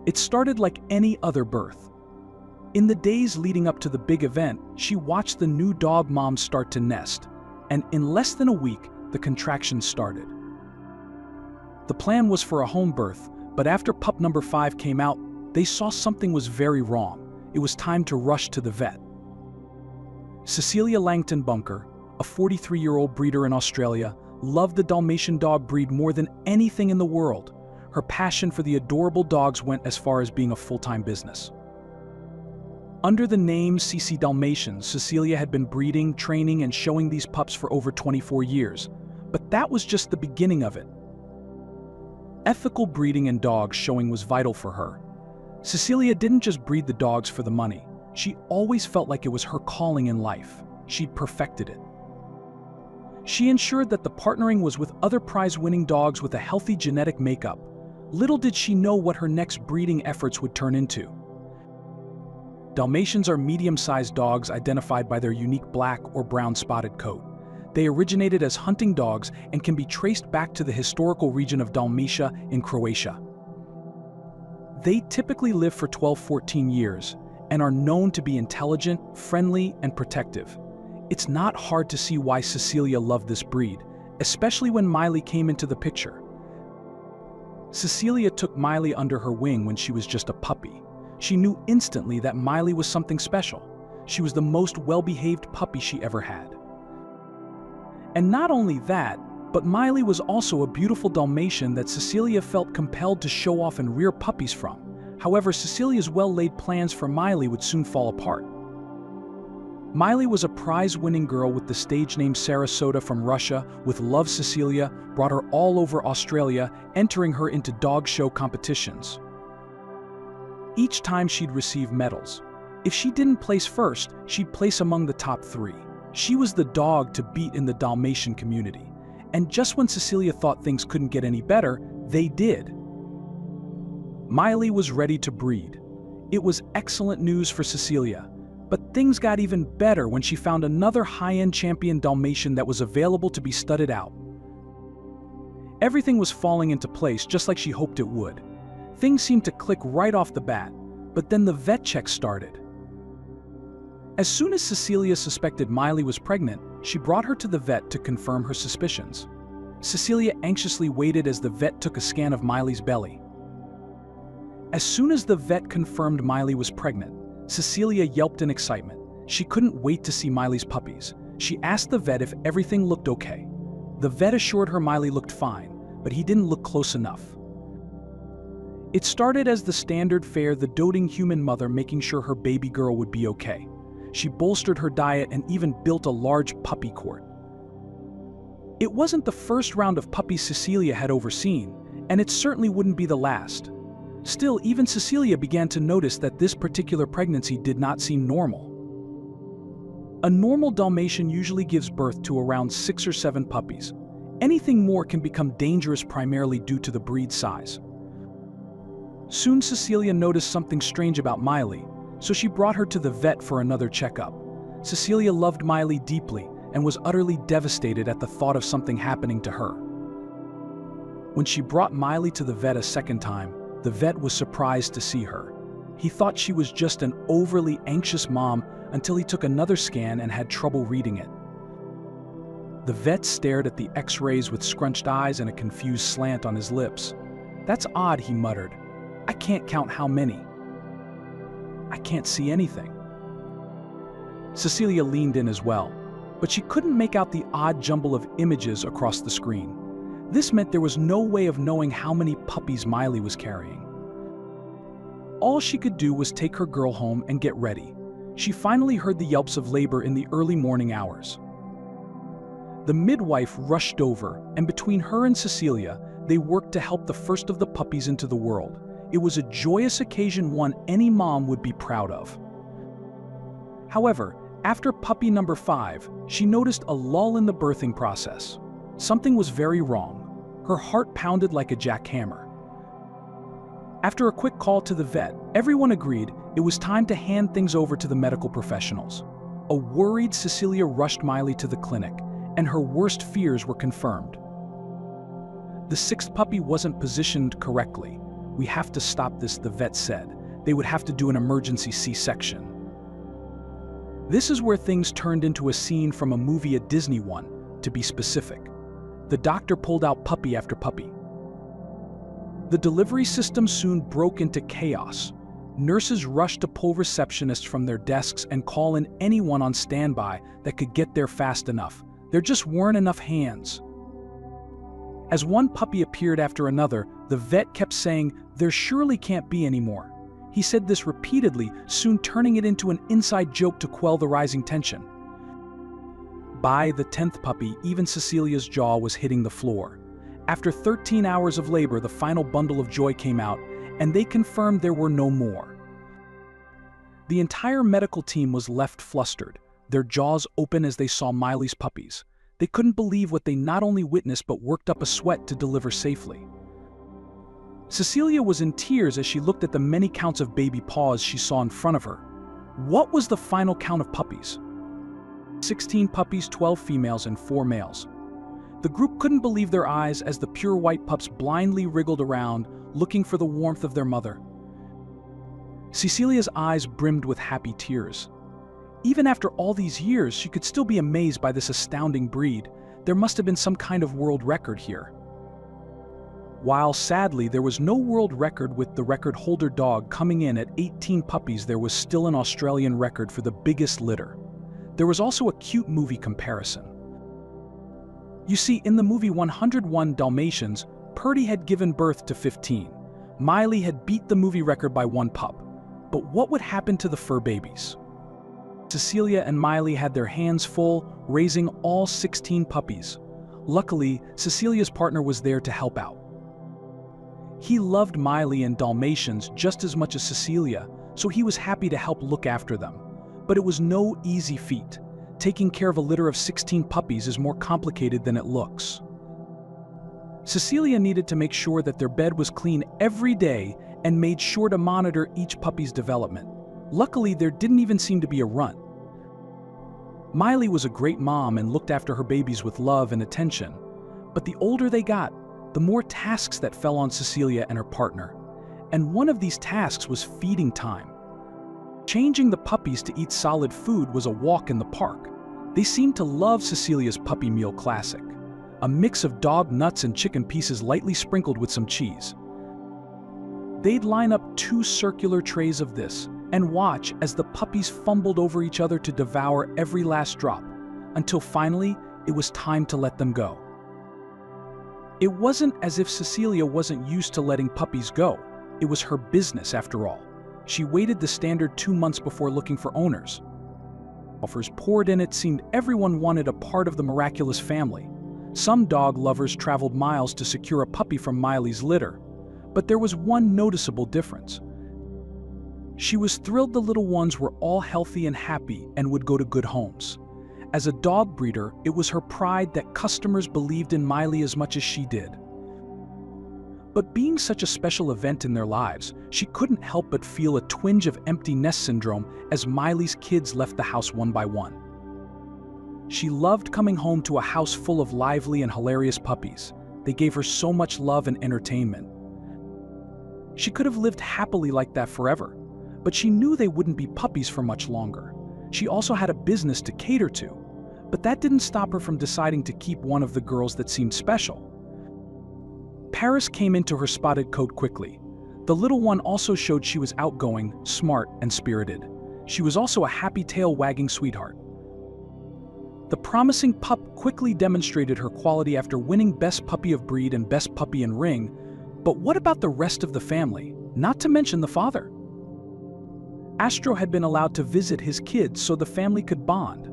It started like any other birth. In the days leading up to the big event, she watched the new dog moms start to nest, and in less than a week, the contractions started. The plan was for a home birth, but after pup number 5 came out, they saw something was very wrong. It was time to rush to the vet. Cecilia Langton Bunker, a 43-year-old breeder in Australia, loved the Dalmatian dog breed more than anything in the world. Her passion for the adorable dogs went as far as being a full-time business. Under the name CC Dalmatians, Cecilia had been breeding, training, and showing these pups for over 24 years. But that was just the beginning of it. Ethical breeding and dog showing was vital for her. Cecilia didn't just breed the dogs for the money. She always felt like it was her calling in life. She'd perfected it. She ensured that the partnering was with other prize-winning dogs with a healthy genetic makeup. Little did she know what her next breeding efforts would turn into. Dalmatians are medium-sized dogs identified by their unique black or brown spotted coat. They originated as hunting dogs and can be traced back to the historical region of Dalmatia in Croatia. They typically live for 12-14 years and are known to be intelligent, friendly, and protective. It's not hard to see why Cecilia loved this breed, especially when Miley came into the picture. Cecilia took Miley under her wing when she was just a puppy. She knew instantly that Miley was something special. She was the most well-behaved puppy she ever had. And not only that, but Miley was also a beautiful Dalmatian that Cecilia felt compelled to show off and rear puppies from. However, Cecilia's well-laid plans for Miley would soon fall apart. Miley was a prize-winning girl with the stage name Sarasota from Russia, with Love Cecilia, brought her all over Australia, entering her into dog show competitions. Each time she'd receive medals. If she didn't place first, she'd place among the top 3. She was the dog to beat in the Dalmatian community. And just when Cecilia thought things couldn't get any better, they did. Miley was ready to breed. It was excellent news for Cecilia. But things got even better when she found another high-end champion Dalmatian that was available to be studded out. Everything was falling into place just like she hoped it would. Things seemed to click right off the bat, but then the vet check started. As soon as Cecilia suspected Miley was pregnant, she brought her to the vet to confirm her suspicions. Cecilia anxiously waited as the vet took a scan of Miley's belly. As soon as the vet confirmed Miley was pregnant, Cecilia yelped in excitement. She couldn't wait to see Miley's puppies. She asked the vet if everything looked okay. The vet assured her Miley looked fine, but he didn't look close enough. It started as the standard fare, the doting human mother making sure her baby girl would be okay. She bolstered her diet and even built a large puppy court. It wasn't the first round of puppies Cecilia had overseen, and it certainly wouldn't be the last. Still, even Cecilia began to notice that this particular pregnancy did not seem normal. A normal Dalmatian usually gives birth to around 6 or 7 puppies. Anything more can become dangerous primarily due to the breed size. Soon Cecilia noticed something strange about Miley, so she brought her to the vet for another checkup. Cecilia loved Miley deeply and was utterly devastated at the thought of something happening to her. When she brought Miley to the vet a second time, the vet was surprised to see her. He thought she was just an overly anxious mom until he took another scan and had trouble reading it. The vet stared at the X-rays with scrunched eyes and a confused slant on his lips. "That's odd," he muttered. "I can't count how many. I can't see anything." Cecilia leaned in as well, but she couldn't make out the odd jumble of images across the screen. This meant there was no way of knowing how many puppies Miley was carrying. All she could do was take her girl home and get ready. She finally heard the yelps of labor in the early morning hours. The midwife rushed over, and between her and Cecilia, they worked to help the first of the puppies into the world. It was a joyous occasion, one any mom would be proud of. However, after puppy number 5, she noticed a lull in the birthing process. Something was very wrong. Her heart pounded like a jackhammer. After a quick call to the vet, everyone agreed it was time to hand things over to the medical professionals. A worried Cecilia rushed Miley to the clinic, and her worst fears were confirmed. The 6th puppy wasn't positioned correctly. "We have to stop this," the vet said. "They would have to do an emergency C-section." This is where things turned into a scene from a movie, a Disney one, to be specific. The doctor pulled out puppy after puppy. The delivery system soon broke into chaos. Nurses rushed to pull receptionists from their desks and call in anyone on standby that could get there fast enough. There just weren't enough hands. As one puppy appeared after another, the vet kept saying, "There surely can't be any more." He said this repeatedly, soon turning it into an inside joke to quell the rising tension. By the 10th puppy, even Cecilia's jaw was hitting the floor. After 13 hours of labor, the final bundle of joy came out, and they confirmed there were no more. The entire medical team was left flustered, their jaws open as they saw Miley's puppies. They couldn't believe what they not only witnessed but worked up a sweat to deliver safely. Cecilia was in tears as she looked at the many counts of baby paws she saw in front of her. What was the final count of puppies? 16 puppies, 12 females and 4 males. The group couldn't believe their eyes as the pure white pups blindly wriggled around, looking for the warmth of their mother. Cecilia's eyes brimmed with happy tears. Even after all these years, she could still be amazed by this astounding breed. There must have been some kind of world record here. While sadly there was no world record with the record holder dog coming in at 18 puppies, there was still an Australian record for the biggest litter. There was also a cute movie comparison. You see, in the movie 101 Dalmatians, Purdy had given birth to 15. Miley had beat the movie record by 1 pup. But what would happen to the fur babies? Cecilia and Miley had their hands full, raising all 16 puppies. Luckily, Cecilia's partner was there to help out. He loved Miley and Dalmatians just as much as Cecilia, so he was happy to help look after them. But it was no easy feat. Taking care of a litter of 16 puppies is more complicated than it looks. Cecilia needed to make sure that their bed was clean every day and made sure to monitor each puppy's development. Luckily, there didn't even seem to be a runt. Miley was a great mom and looked after her babies with love and attention. But the older they got, the more tasks that fell on Cecilia and her partner. And one of these tasks was feeding time. Changing the puppies to eat solid food was a walk in the park. They seemed to love Cecilia's puppy meal classic, a mix of dog nuts and chicken pieces lightly sprinkled with some cheese. They'd line up 2 circular trays of this and watch as the puppies fumbled over each other to devour every last drop, until finally it was time to let them go. It wasn't as if Cecilia wasn't used to letting puppies go. It was her business after all. She waited the standard 2 months before looking for owners. Offers poured in, it seemed everyone wanted a part of the miraculous family. Some dog lovers traveled miles to secure a puppy from Miley's litter. But there was one noticeable difference. She was thrilled the little ones were all healthy and happy and would go to good homes. As a dog breeder, it was her pride that customers believed in Miley as much as she did. But being such a special event in their lives, she couldn't help but feel a twinge of empty nest syndrome as Miley's kids left the house one by one. She loved coming home to a house full of lively and hilarious puppies. They gave her so much love and entertainment. She could have lived happily like that forever, but she knew they wouldn't be puppies for much longer. She also had a business to cater to, but that didn't stop her from deciding to keep one of the girls that seemed special. Paris came into her spotted coat quickly. The little one also showed she was outgoing, smart, and spirited. She was also a happy tail-wagging sweetheart. The promising pup quickly demonstrated her quality after winning Best Puppy of Breed and Best Puppy in Ring. But what about the rest of the family, not to mention the father? Astro had been allowed to visit his kids so the family could bond.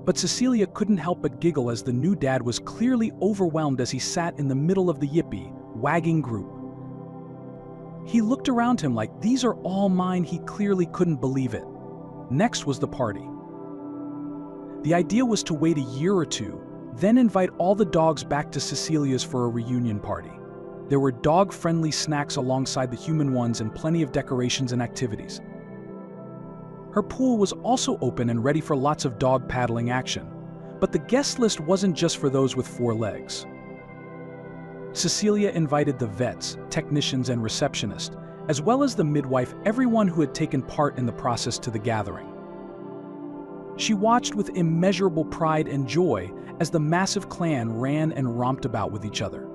But Cecilia couldn't help but giggle as the new dad was clearly overwhelmed as he sat in the middle of the yippee, wagging group. He looked around him like, these are all mine. He clearly couldn't believe it. Next was the party. The idea was to wait a year or two, then invite all the dogs back to Cecilia's for a reunion party. There were dog-friendly snacks alongside the human ones and plenty of decorations and activities. Her pool was also open and ready for lots of dog paddling action. But the guest list wasn't just for those with 4 legs. Cecilia invited the vets, technicians, and receptionists, as well as the midwife, everyone who had taken part in the process, to the gathering. She watched with immeasurable pride and joy as the massive clan ran and romped about with each other.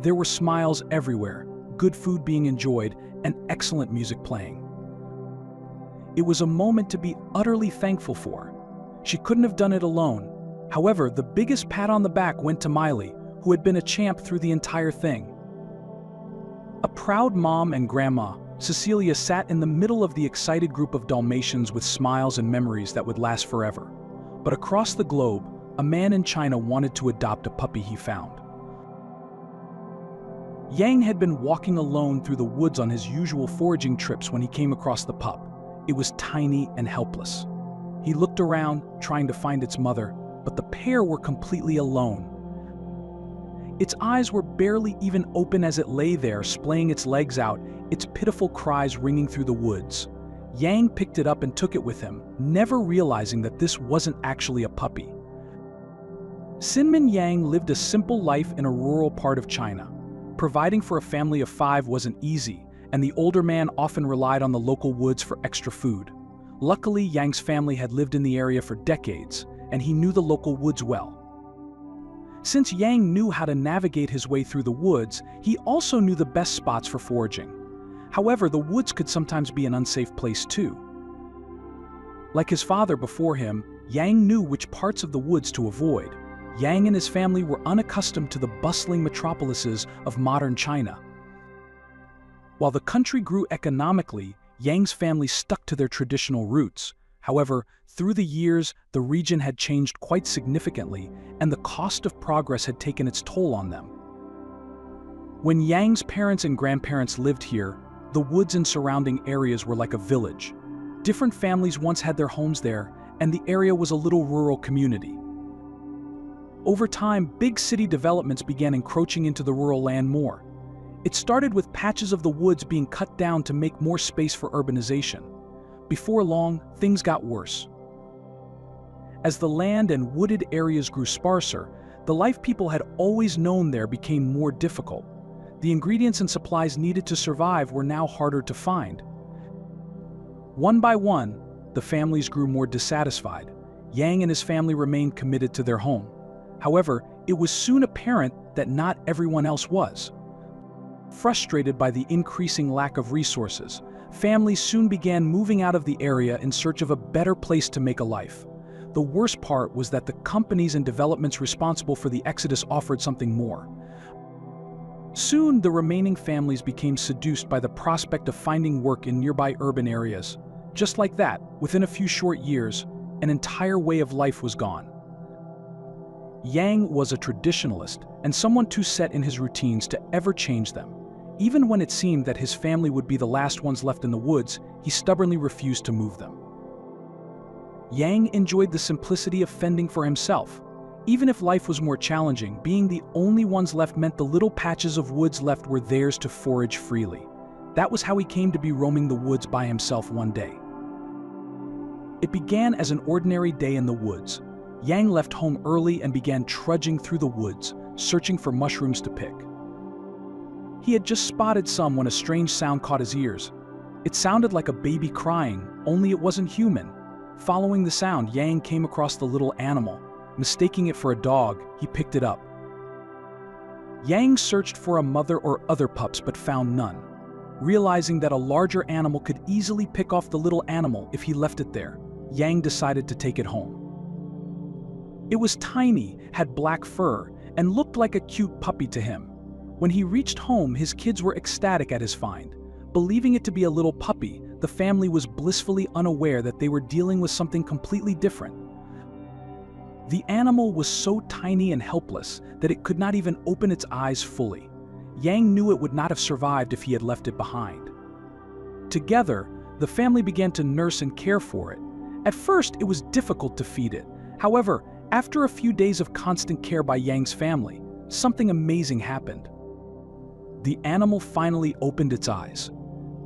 There were smiles everywhere, good food being enjoyed, and excellent music playing. It was a moment to be utterly thankful for. She couldn't have done it alone. However, the biggest pat on the back went to Miley, who had been a champ through the entire thing. A proud mom and grandma, Cecilia sat in the middle of the excited group of Dalmatians with smiles and memories that would last forever. But across the globe, a man in China wanted to adopt a puppy he found. Yang had been walking alone through the woods on his usual foraging trips when he came across the pup. It was tiny and helpless. He looked around, trying to find its mother, but the pair were completely alone. Its eyes were barely even open as it lay there, splaying its legs out, its pitiful cries ringing through the woods. Yang picked it up and took it with him, never realizing that this wasn't actually a puppy. Sinmin Yang lived a simple life in a rural part of China. Providing for a family of 5 wasn't easy, and the older man often relied on the local woods for extra food. Luckily, Yang's family had lived in the area for decades, and he knew the local woods well. Since Yang knew how to navigate his way through the woods, he also knew the best spots for foraging. However, the woods could sometimes be an unsafe place too. Like his father before him, Yang knew which parts of the woods to avoid. Yang and his family were unaccustomed to the bustling metropolises of modern China. While the country grew economically, Yang's family stuck to their traditional roots. However, through the years, the region had changed quite significantly, and the cost of progress had taken its toll on them. When Yang's parents and grandparents lived here, the woods and surrounding areas were like a village. Different families once had their homes there, and the area was a little rural community. Over time, big city developments began encroaching into the rural land more. It started with patches of the woods being cut down to make more space for urbanization. Before long, things got worse. As the land and wooded areas grew sparser, the life people had always known there became more difficult. The ingredients and supplies needed to survive were now harder to find. One by one, the families grew more dissatisfied. Yang and his family remained committed to their home. However, it was soon apparent that not everyone else was. Frustrated by the increasing lack of resources, families soon began moving out of the area in search of a better place to make a life. The worst part was that the companies and developments responsible for the exodus offered something more. Soon, the remaining families became seduced by the prospect of finding work in nearby urban areas. Just like that, within a few short years, an entire way of life was gone. Yang was a traditionalist and someone too set in his routines to ever change them. Even when it seemed that his family would be the last ones left in the woods, he stubbornly refused to move them. Yang enjoyed the simplicity of fending for himself. Even if life was more challenging, being the only ones left meant the little patches of woods left were theirs to forage freely. That was how he came to be roaming the woods by himself one day. It began as an ordinary day in the woods. Yang left home early and began trudging through the woods, searching for mushrooms to pick. He had just spotted some when a strange sound caught his ears. It sounded like a baby crying, only it wasn't human. Following the sound, Yang came across the little animal. Mistaking it for a dog, he picked it up. Yang searched for a mother or other pups but found none. Realizing that a larger animal could easily pick off the little animal if he left it there, Yang decided to take it home. It was tiny, had black fur, and looked like a cute puppy to him. When he reached home, his kids were ecstatic at his find. Believing it to be a little puppy, the family was blissfully unaware that they were dealing with something completely different. The animal was so tiny and helpless that it could not even open its eyes fully. Yang knew it would not have survived if he had left it behind. Together, the family began to nurse and care for it. At first, it was difficult to feed it. However, after a few days of constant care by Yang's family, something amazing happened. The animal finally opened its eyes.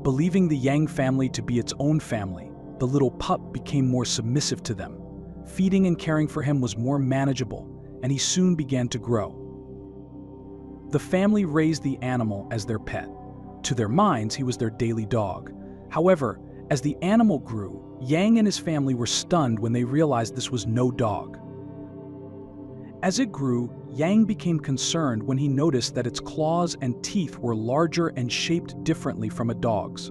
Believing the Yang family to be its own family, the little pup became more submissive to them. Feeding and caring for him was more manageable, and he soon began to grow. The family raised the animal as their pet. To their minds, he was their daily dog. However, as the animal grew, Yang and his family were stunned when they realized this was no dog. As it grew, Yang became concerned when he noticed that its claws and teeth were larger and shaped differently from a dog's.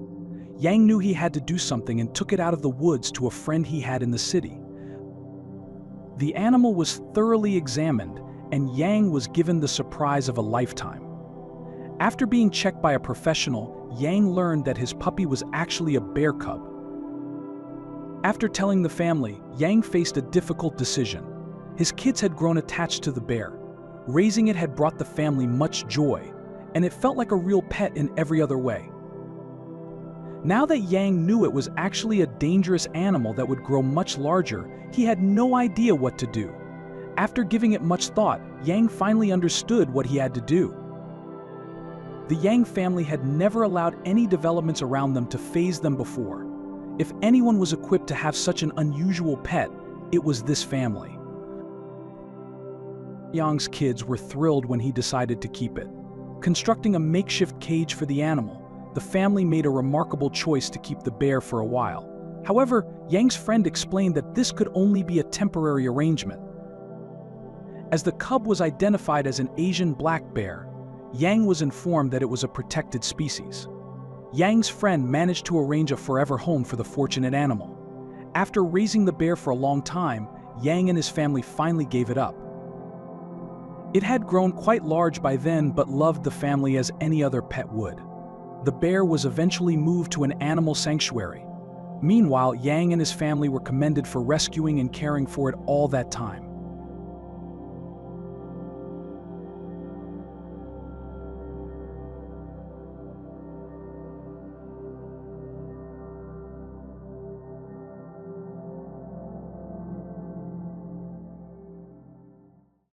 Yang knew he had to do something and took it out of the woods to a friend he had in the city. The animal was thoroughly examined, and Yang was given the surprise of a lifetime. After being checked by a professional, Yang learned that his puppy was actually a bear cub. After telling the family, Yang faced a difficult decision. His kids had grown attached to the bear. Raising it had brought the family much joy, and it felt like a real pet in every other way. Now that Yang knew it was actually a dangerous animal that would grow much larger, he had no idea what to do. After giving it much thought, Yang finally understood what he had to do. The Yang family had never allowed any developments around them to faze them before. If anyone was equipped to have such an unusual pet, it was this family. Yang's kids were thrilled when he decided to keep it. Constructing a makeshift cage for the animal, the family made a remarkable choice to keep the bear for a while. However, Yang's friend explained that this could only be a temporary arrangement. As the cub was identified as an Asian black bear, Yang was informed that it was a protected species. Yang's friend managed to arrange a forever home for the fortunate animal. After raising the bear for a long time, Yang and his family finally gave it up. It had grown quite large by then but loved the family as any other pet would. The bear was eventually moved to an animal sanctuary. Meanwhile, Yang and his family were commended for rescuing and caring for it all that time.